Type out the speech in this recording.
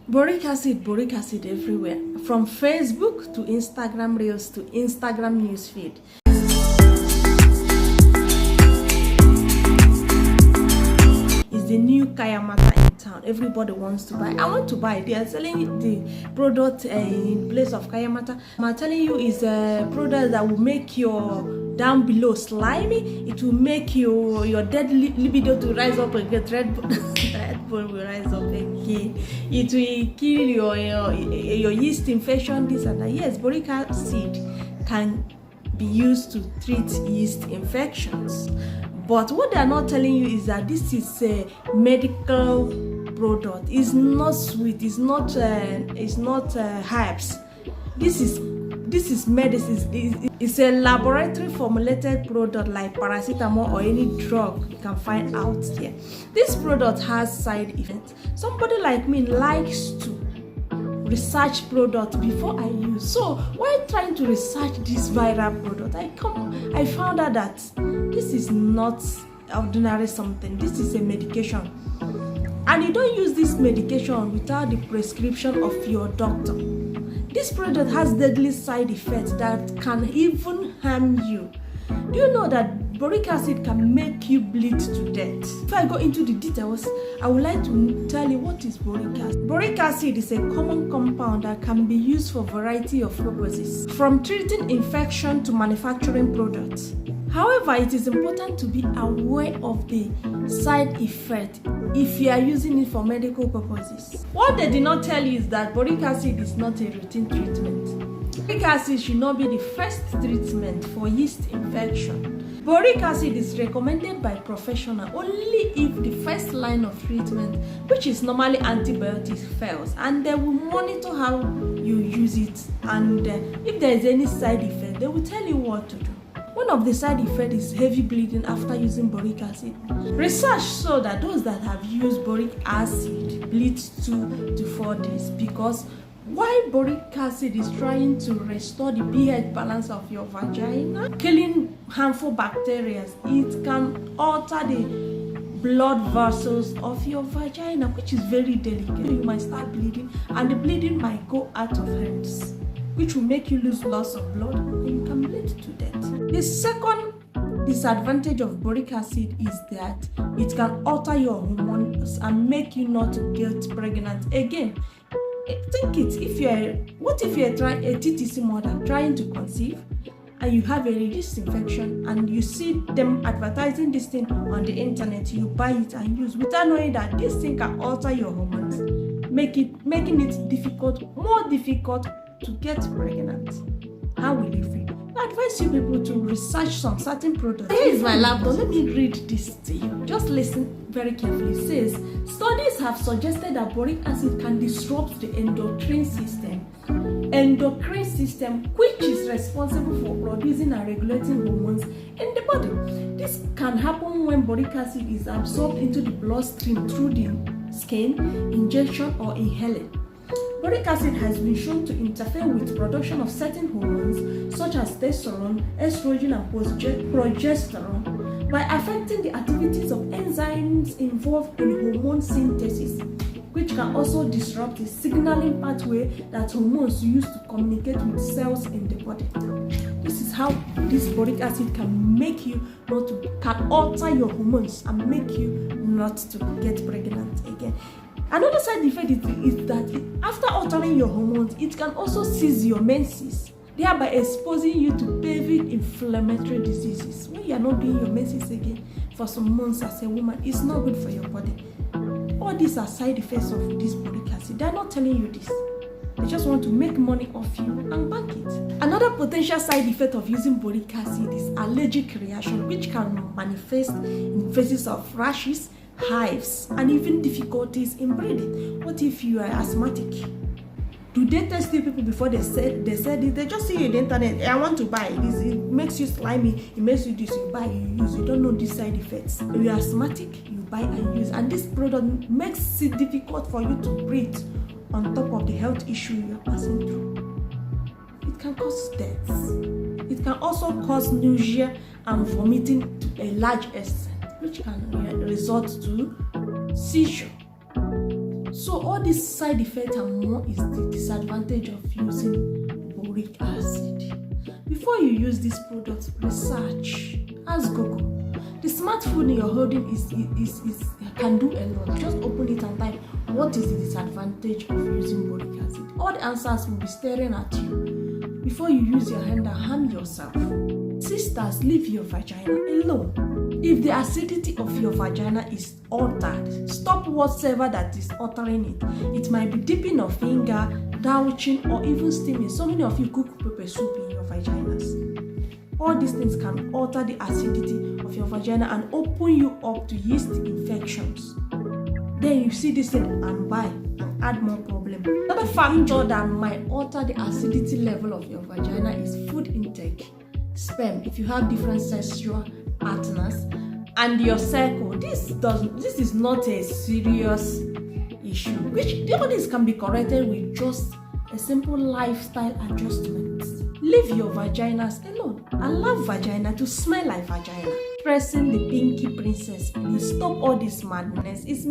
Boric acid everywhere, from Facebook to Instagram Reels to Instagram newsfeed. It's the new Kayamata in town. Everybody wants to buy. I want to buy. They are selling the product in place of Kayamata. I'm telling you, it's a product that will make your down below slimy. It will make your dead libido to rise up again. Red bull will rise up again. It will kill your yeast infection, this and that. Yes, boric acid can be used to treat yeast infections. But what they are not telling you is that this is a medical product. It's not sweet. It's not herbs. This is medicine. It's a laboratory formulated product like paracetamol or any drug you can find out there. This product has side effects. Somebody like me likes to research product before I use. So while trying to research this viral product, I found out that this is not ordinary something. This is a medication, and you don't use this medication without the prescription of your doctor. This product has deadly side effects that can even harm you. Do you know that boric acid can make you bleed to death? Before I go into the details, I would like to tell you what is boric acid. Boric acid is a common compound that can be used for a variety of purposes, from treating infection to manufacturing products. However, it is important to be aware of the side effect if you are using it for medical purposes. What they did not tell you is that boric acid is not a routine treatment. Boric acid should not be the first treatment for yeast infection. Boric acid is recommended by professionals only if the first line of treatment, which is normally antibiotics, fails, and they will monitor how you use it, and if there is any side effect, they will tell you what to do. One of the side effects is heavy bleeding after using boric acid. Research shows that those that have used boric acid bleed 2 to 4 days, because while boric acid is trying to restore the pH balance of your vagina, killing harmful bacteria, it can alter the blood vessels of your vagina, which is very delicate. You might start bleeding, and the bleeding might go out of hands, which will make you lose lots of blood, and you can bleed to death. The second disadvantage of boric acid is that it can alter your hormones and make you not get pregnant again. Think it. What if you're a TTC mother trying to conceive, and you have a yeast infection, and you see them advertising this thing on the internet, you buy it and use without knowing that this thing can alter your hormones, making it more difficult to get pregnant. How will you feel? I advise you people to research some certain products. Here is my laptop. Let me read this to you. Just listen very carefully. It says, studies have suggested that boric acid can disrupt the endocrine system. Endocrine system, which is responsible for producing and regulating hormones in the body. This can happen when boric acid is absorbed into the bloodstream through the skin, injection, or inhaling. Boric acid has been shown to interfere with production of certain hormones such as testosterone, estrogen, and progesterone by affecting the activities of enzymes involved in hormone synthesis, which can also disrupt the signaling pathway that hormones use to communicate with cells in the body. This is how this boric acid can alter your hormones and make you not to get pregnant again. Another side effect is that after altering your hormones, it can also seize your menses, thereby exposing you to pelvic inflammatory diseases. When you are not doing your menses again for some months as a woman, it's not good for your body. All these are side effects of this boric acid. They are not telling you this. They just want to make money off you and bank it. Another potential side effect of using boric acid is allergic reaction, which can manifest in phases of rashes, hives, and even difficulties in breathing. What if you are asthmatic? Do they test you people before they said it? They just see you on the internet. Hey, I want to buy this. It makes you slimy. It makes you this. You buy, you use. You don't know these side effects. If you are asthmatic, you buy and use. And this product makes it difficult for you to breathe, on top of the health issue you are passing through. It can cause death. It can also cause nausea and vomiting to a large extent, which can result to seizure. So all these side effects and more is the disadvantage of using boric acid. Before you use this product, research. Ask Google. The smartphone you're holding can do a lot. Just open it and type, what is the disadvantage of using boric acid? All the answers will be staring at you. Before you use your hand and harm yourself. Sisters, leave your vagina alone. If the acidity of your vagina is altered, stop whatsoever that is altering it. It might be dipping of finger, douching, or even steaming. So many of you cook pepper soup in your vaginas. All these things can alter the acidity of your vagina and open you up to yeast infections. Then you see this thing and buy and add more problem. Another factor that might alter the acidity level of your vagina is food intake. Sperm, if you have different sexual partners, and your cycle. This is not a serious issue, which all this can be corrected with just a simple lifestyle adjustment. Leave your vaginas alone. Allow vagina to smell like vagina. Pressing the pinky princess, please stop all this madness. It's